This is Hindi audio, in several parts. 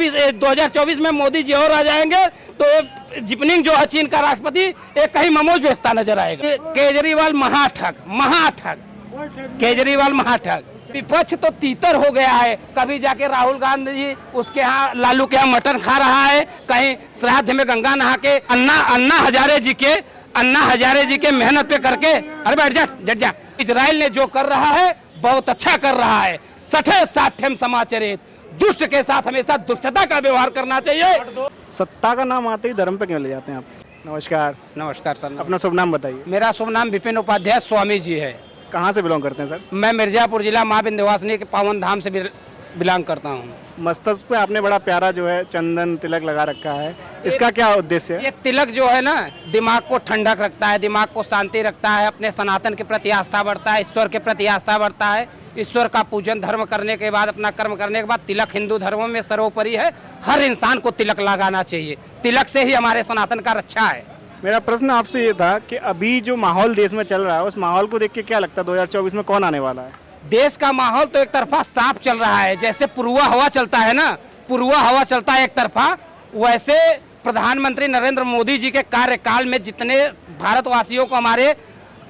2024 में मोदी जी और आ जाएंगे तो जिपनिंग जो है चीन का राष्ट्रपति एक कहीं ममोज बेचता नजर आएगा। केजरीवाल महाठग केजरीवाल महाठग। विपक्ष तो तीतर हो गया है। कभी जाके राहुल गांधी जी उसके यहाँ लालू के यहाँ मटन खा रहा है, कहीं श्राद्ध में गंगा नहा के अन्ना हजारे जी के मेहनत पे करके अरे बैठ जा। इजराइल ने जो कर रहा है बहुत अच्छा कर रहा है। सठे साठ्यम समाचरित, दुष्ट के साथ हमेशा दुष्टता का व्यवहार करना चाहिए। सत्ता का नाम आते ही धर्म पे क्यों ले जाते हैं आप? नमस्कार सर। अपना शुभ नाम बताइए। मेरा शुभ नाम विपिन उपाध्याय स्वामी जी है। कहाँ से बिलोंग करते हैं सर? मैं मिर्जापुर जिला माँ विंध्यवासिनी के पावन धाम से बिलोंग करता हूँ। मस्तक पे आपने बड़ा प्यारा जो है चंदन तिलक लगा रखा है, इसका क्या उद्देश्य है? ये तिलक जो है ना दिमाग को ठंडक रखता है, दिमाग को शांति रखता है, अपने सनातन के प्रति आस्था बढ़ता है, ईश्वर के प्रति आस्था बढ़ता है। ईश्वर का पूजन धर्म करने के बाद, अपना कर्म करने के बाद तिलक हिंदू धर्मों में सर्वोपरि है। हर इंसान को तिलक लगाना चाहिए। तिलक से ही हमारे सनातन का रक्षा है। मेरा प्रश्न आपसे ये था कि अभी जो माहौल देश में चल रहा है उस माहौल को देख के क्या लगता है 2024 में कौन आने वाला है? देश का माहौल तो एक तरफा साफ चल रहा है। जैसे पूर्वा हवा चलता है ना, पूर्वा हवा चलता है एक तरफा, वैसे प्रधानमंत्री नरेंद्र मोदी जी के कार्यकाल में जितने भारतवासियों को हमारे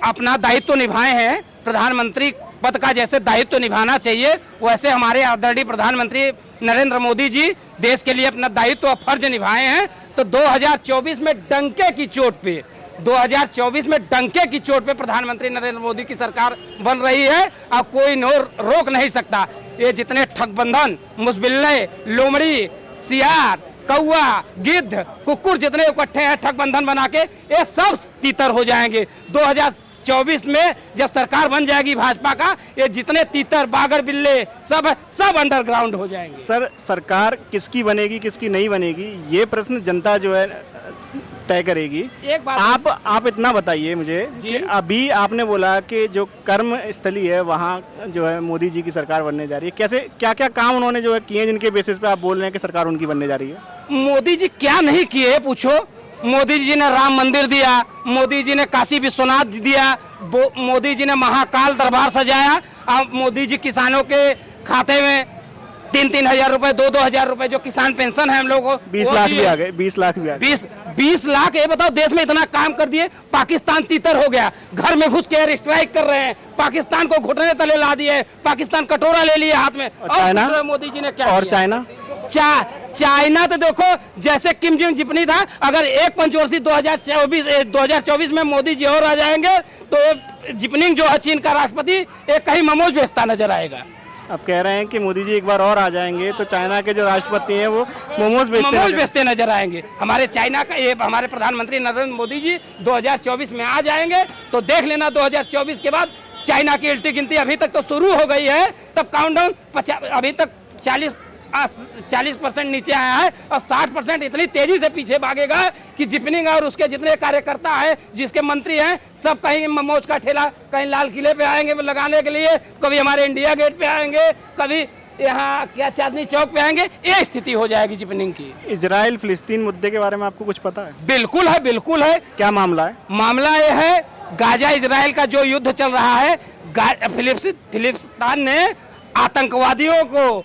अपना दायित्व निभाए हैं, प्रधानमंत्री पद का जैसे दायित्व निभाना चाहिए वैसे हमारे आदरणीय प्रधानमंत्री नरेंद्र मोदी जी देश के लिए अपना दायित्व और फर्ज निभाए हैं। तो 2024 में डंके की चोट पे 2024 में डंके की चोट पे प्रधानमंत्री नरेंद्र मोदी की सरकार बन रही है। अब कोई रोक नहीं सकता। ये जितने ठगबंधन, मुसबिल्ले, लोमड़ी, सियार, कौआ, गिद्ध, कुकुर जितने इकट्ठे हैं ठगबंधन बना के, ये सब तीतर हो जाएंगे। 2024 में जब सरकार बन जाएगी भाजपा का, ये जितने तीतर, बागर, बिल्ले सब अंडरग्राउंड हो जाएंगे। सर, सरकार किसकी बनेगी किसकी नहीं बनेगी ये प्रश्न जनता जो है तय करेगी। एक बात आप इतना बताइए मुझे कि अभी आपने बोला कि जो कर्म स्थली है वहाँ जो है मोदी जी की सरकार बनने जा रही है। कैसे क्या क्या काम उन्होंने जो है किए जिनके बेसिस पे आप बोल रहे हैं कि सरकार उनकी बनने जा रही है? मोदी जी क्या नहीं किए पूछो। मोदी जी ने राम मंदिर दिया, मोदी जी ने काशी विश्वनाथ दिया, मोदी जी ने महाकाल दरबार सजाया। अब मोदी जी किसानों के खाते में 3-3 हजार रुपए, 2-2 हजार रुपए जो किसान पेंशन है हम लोगों को 20 लाख भी आ गए। 20 लाख। ये बताओ, देश में इतना काम कर दिए, पाकिस्तान तीतर हो गया। घर में घुस के एयर स्ट्राइक कर रहे हैं, पाकिस्तान को घुटने तले ला दिए, पाकिस्तान कटोरा ले लिया हाथ में। और चाइना? मोदी जी ने क्या और किया? चाइना तो देखो जैसे किम जोंग जिपनी था। अगर एक पंचवर्षीय 2024 में मोदी जी और आ जाएंगे तो जिपनिंग जो है चीन का राष्ट्रपति एक कहीं ममोज बेचता नजर आएगा। अब कह रहे हैं कि मोदी जी एक बार और आ जाएंगे तो चाइना के जो राष्ट्रपति हैं वो मोमोज बेचते नजर आएंगे। हमारे चाइना का ये हमारे प्रधानमंत्री नरेंद्र मोदी जी 2024 में आ जाएंगे तो देख लेना 2024 के बाद चाइना की उल्टी गिनती अभी तक तो शुरू हो गई है। तब काउंटडाउन अभी तक 40% नीचे आया है और 60% इतनी तेजी से पीछे भागेगा कि जिपनिंग और उसके जितने कार्यकर्ता हैं, जिसके मंत्री हैं, सब कहीं ममोज का ठेला, कहीं लाल किले पे आएंगे लगाने के लिए, कभी हमारे इंडिया गेट पे आएंगे, कभी यहाँ क्या चांदनी चौक पे आएंगे। ये स्थिति हो जाएगी जिपनिंग की। इजराइल फिलिस्तीन मुद्दे के बारे में आपको कुछ पता है? बिल्कुल है। क्या मामला है? मामला ये है गाजा इजराइल का जो युद्ध चल रहा है। फिलिस्तीन ने आतंकवादियों को,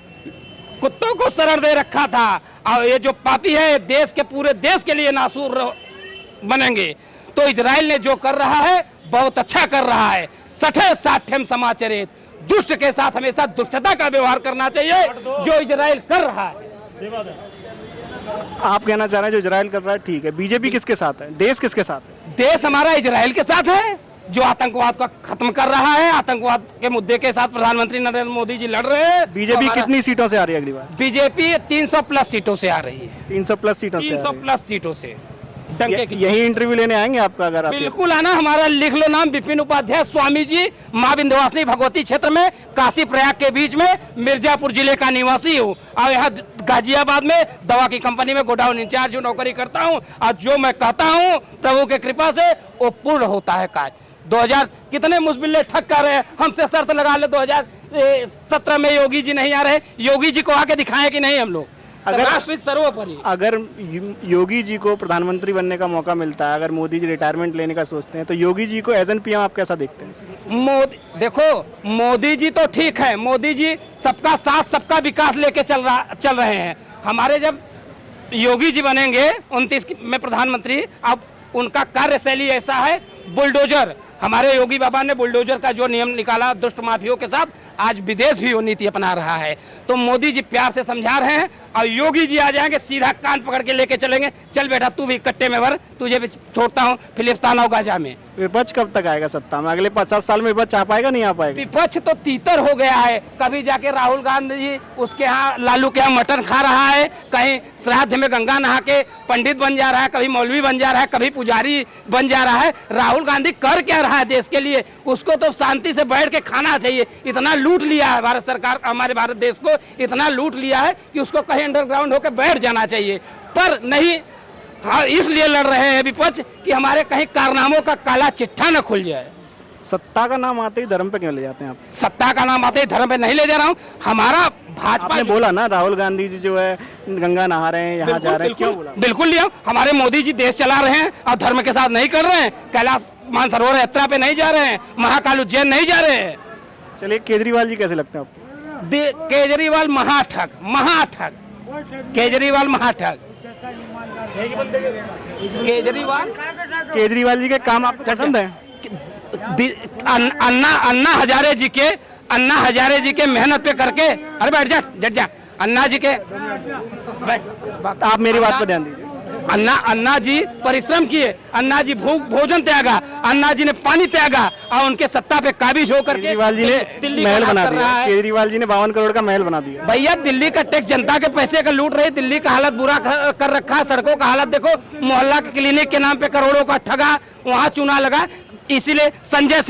कुत्तों को शरण दे रखा था और ये जो पापी है देश के पूरे देश के लिए नासूर बनेंगे। तो इजराइल ने जो कर रहा है बहुत अच्छा कर रहा है। सठे साठ्यम समाचरित, दुष्ट के साथ हमेशा दुष्टता का व्यवहार करना चाहिए जो इजराइल कर रहा है। आप कहना चाह रहे हैं जो इजराइल कर रहा है ठीक है, बीजेपी किसके साथ है? देश किसके साथ है? देश हमारा इजराइल के साथ है जो आतंकवाद का खत्म कर रहा है। आतंकवाद के मुद्दे के साथ प्रधानमंत्री नरेंद्र मोदी जी लड़ रहे हैं। बीजेपी कितनी सीटों से आ रही है अगली बार? बीजेपी 300 प्लस सीटों से आ रही है। 300 प्लस सीटों से? 300 प्लस सीटों से। यही इंटरव्यू लेने आएंगे आपका? अगर बिल्कुल आना। हमारा लिख लो नाम, विपिन उपाध्याय स्वामी जी, माँ विंध्यवासिनी भगवती क्षेत्र में, काशी प्रयाग के बीच में, मिर्जापुर जिले का निवासी हूँ और यहाँ गाजियाबाद में दवा की कंपनी में गोडाउन इंचार्ज जो नौकरी करता हूँ। और जो मैं कहता हूँ प्रभु के कृपा से वो पूर्ण होता है कार्य। 2000 कितने मुसबिल्ले ठग कर रहे हैं, हमसे शर्त लगा ले 2017 में योगी जी नहीं आ रहे। योगी जी को आके दिखाएं कि नहीं हम लोग। राष्ट्र सर्वोपरि। अगर योगी जी को प्रधानमंत्री बनने का मौका मिलता है, अगर मोदी जी रिटायरमेंट लेने का सोचते हैं तो योगी जी को एज एन पीएम आप कैसा देखते हैं? देखो मोदी जी तो ठीक है, मोदी जी सबका साथ सबका विकास लेके चल रहे हैं। हमारे जब योगी जी बनेंगे 29 में प्रधानमंत्री, अब उनका कार्यशैली ऐसा है, बुलडोजर, हमारे योगी बाबा ने बुलडोजर का जो नियम निकाला दुष्ट माफियों के साथ, आज विदेश भी वो नीति अपना रहा है। तो मोदी जी प्यार से समझा रहे हैं और योगी जी आ जाएंगे सीधा कान पकड़ के लेके चलेंगे, चल बेटा तू भी कट्टे में भर, तुझे भी छोड़ता हूँ फिलिस्तान और गाजा में। विपक्ष कब तक आएगा सत्ता में? अगले 50 साल में विपक्ष आ पाएगा, नहीं आ पाएगा? विपक्ष तो तीतर हो गया है, कभी जाके राहुल गांधी जी उसके यहाँ लालू के यहाँ मटन खा रहा है, कहीं श्राद्ध में गंगा नहा के पंडित बन जा रहा है, कभी मौलवी बन जा रहा है, कभी पुजारी बन जा रहा है। राहुल गांधी कर क्या रहा है देश के लिए? उसको तो शांति से बैठ के खाना चाहिए। इतना लूट लिया है भारत सरकार, हमारे भारत देश को इतना लूट लिया है कि उसको कहीं अंडरग्राउंड होकर बैठ जाना चाहिए, पर नहीं। हाँ, इसलिए लड़ रहे हैं विपक्ष कि हमारे कहीं कारनामों का काला चिट्ठा न खुल जाए। सत्ता का नाम आते ही धर्म पे क्यों ले जाते हैं आप? सत्ता का नाम आते ही धर्म पे नहीं ले जा रहा हूँ। हमारा भाजपा आपने बोला ना राहुल गांधी जी जो है गंगा नहा रहे हैं, यहाँ जा रहे हैं, क्यों बोला? बिल्कुल लिया। हमारे मोदी जी देश चला रहे हैं और धर्म के साथ नहीं कर रहे हैं। कैलाश मानसरोवर यात्रा पे नहीं जा रहे हैं, महाकाल उज्जैन नहीं जा रहे हैं। चलिए, केजरीवाल जी कैसे लगते हैं आपको? केजरीवाल महाठग, महाठग, केजरीवाल महाठग। केजरीवाल जी के काम आपको पसंद है? अन्ना हजारे जी के मेहनत पे करके, अरे बैठ जा अन्ना जी के, आप मेरी बात पर ध्यान दीजिए। अन्ना जी परिश्रम किए, अन्ना जी भोजन त्यागा, अन्ना जी ने पानी त्यागा और उनके सत्ता पे काबिज होकर केजरीवाल जी ने महल बना दिया। केजरीवाल जी ने 52 करोड़ का महल बना दिया। भैया दिल्ली का टैक्स जनता के पैसे का लूट रही, दिल्ली का हालत बुरा कर रखा है। सड़कों का हालत देखो, मोहल्ला के क्लिनिक के नाम पे करोड़ों का ठगा, वहाँ चुना लगा। इसीलिए संजय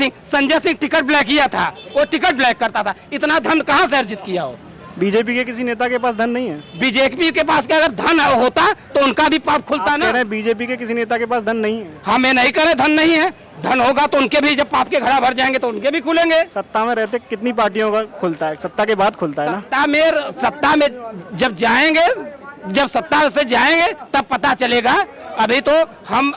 सिंह टिकट ब्लैक किया था, वो टिकट ब्लैक करता था। इतना धन कहाँ से अर्जित किया हो? बीजेपी के किसी नेता के पास धन नहीं है? बीजेपी के पास क्या अगर धन होता तो उनका भी पाप खुलता ना। बीजेपी के किसी नेता के पास धन नहीं है? हमें नहीं करे धन नहीं है, धन होगा तो उनके भी जब पाप के घड़ा भर जाएंगे तो उनके भी खुलेंगे। सत्ता में रहते कितनी पार्टियों का खुलता है? सत्ता के बाद खुलता है ना? सत्ता में जब जाएंगे, जब सत्ता से जाएंगे तब पता चलेगा, अभी तो हम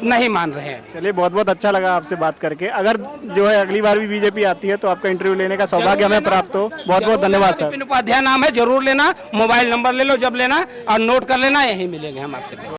नहीं मान रहे हैं। चलिए, बहुत बहुत अच्छा लगा आपसे बात करके। अगर जो है अगली बार भी बीजेपी आती है तो आपका इंटरव्यू लेने का सौभाग्य हमें प्राप्त हो। बहुत बहुत धन्यवाद सर। विपिन उपाध्याय नाम है, जरूर लेना, मोबाइल नंबर ले लो जब लेना और नोट कर लेना, यहीं मिलेंगे हम आपसे।